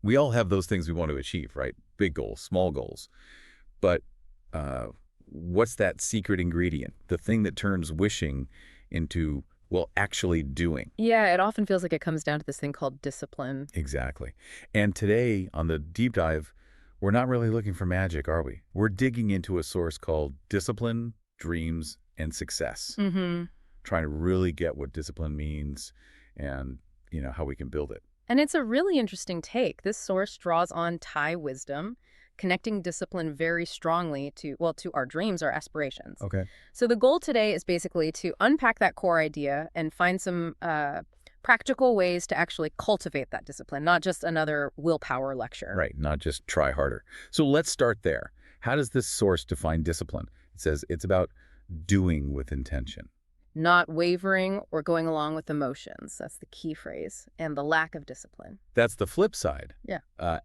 We all have those things we want to achieve, right? Big goals, small goals. But what's that secret ingredient? The thing that turns wishing into, well, actually doing. Yeah, it often feels like it comes down to this thing called discipline. Exactly. And today, on the deep dive, we're not really looking for magic, are we? We're digging into a source called Discipline, Dreams, and Success. Mm-hmm. Trying to really get what discipline means and, how we can build it. And it's a really interesting take. This source draws on Thai wisdom, connecting discipline very strongly to our dreams, our aspirations. Okay. So the goal today is basically to unpack that core idea and find some practical ways to actually cultivate that discipline, not just another willpower lecture. Right, not just try harder. So let's start there. How does this source define discipline? It says it's about doing with intention. Not wavering or going along with emotions. That's the key phrase. And the lack of discipline. That's the flip side. Yeah.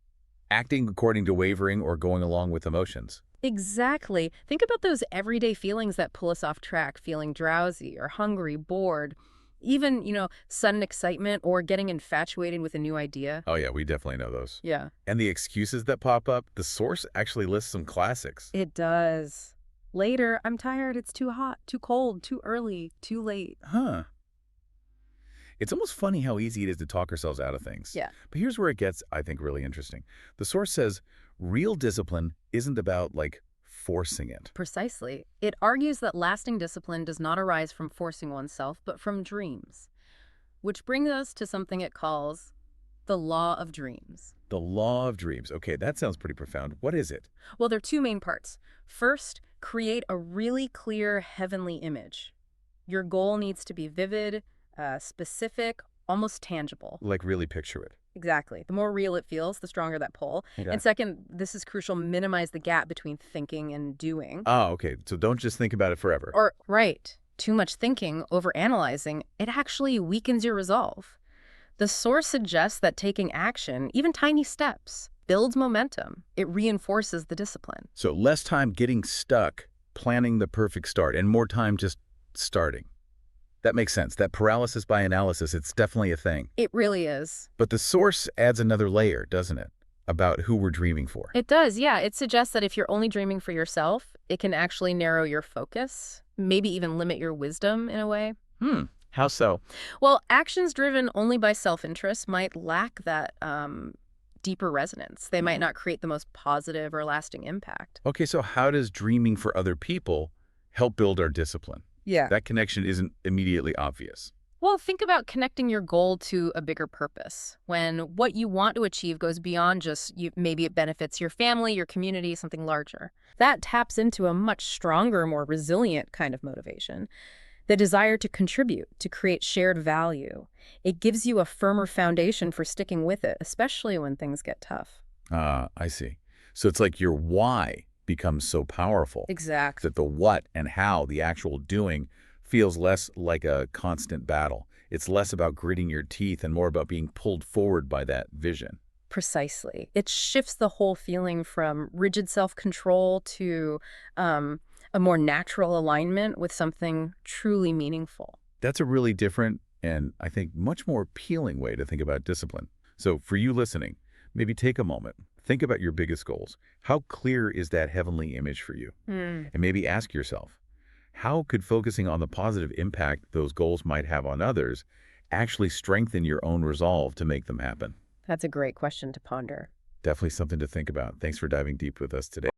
Acting according to wavering or going along with emotions. Exactly. Think about those everyday feelings that pull us off track, feeling drowsy or hungry, bored, even, sudden excitement or getting infatuated with a new idea. Oh, yeah, we definitely know those. Yeah. And the excuses that pop up, the source actually lists some classics. It does. Later, I'm tired, it's too hot, too cold, too early, too late. Huh. It's almost funny how easy it is to talk ourselves out of things. Yeah. But here's where it gets, I think, really interesting. The source says real discipline isn't about, forcing it. Precisely. It argues that lasting discipline does not arise from forcing oneself, but from dreams. Which brings us to something it calls the law of dreams. The law of dreams. Okay, that sounds pretty profound. What is it? Well, there are two main parts. First, create a really clear heavenly image. Your goal needs to be vivid, specific, almost tangible. Like really picture it. Exactly. The more real it feels, the stronger that pull. Okay. And second, this is crucial, minimize the gap between thinking and doing. Oh, okay. So don't just think about it forever. Right. Too much thinking, overanalyzing, it actually weakens your resolve. The source suggests that taking action, even tiny steps, builds momentum. It reinforces the discipline. So less time getting stuck, planning the perfect start, and more time just starting. That makes sense. That paralysis by analysis, it's definitely a thing. It really is. But the source adds another layer, doesn't it? About who we're dreaming for. It does, yeah. It suggests that if you're only dreaming for yourself, it can actually narrow your focus, maybe even limit your wisdom in a way. How so? Well, actions driven only by self-interest might lack that deeper resonance. They might not create the most positive or lasting impact. Okay, so how does dreaming for other people help build our discipline? Yeah. That connection isn't immediately obvious. Well, think about connecting your goal to a bigger purpose. When what you want to achieve goes beyond just you, maybe it benefits your family, your community, something larger. That taps into a much stronger, more resilient kind of motivation. The desire to contribute, to create shared value. It gives you a firmer foundation for sticking with it, especially when things get tough. I see. So it's like your why becomes so powerful. Exactly. That the what and how, the actual doing, feels less like a constant battle. It's less about gritting your teeth and more about being pulled forward by that vision. Precisely. It shifts the whole feeling from rigid self-control to a more natural alignment with something truly meaningful. That's a really different and, I think, much more appealing way to think about discipline. So for you listening, maybe take a moment. Think about your biggest goals. How clear is that heavenly image for you? And maybe ask yourself, how could focusing on the positive impact those goals might have on others actually strengthen your own resolve to make them happen? That's a great question to ponder. Definitely something to think about. Thanks for diving deep with us today.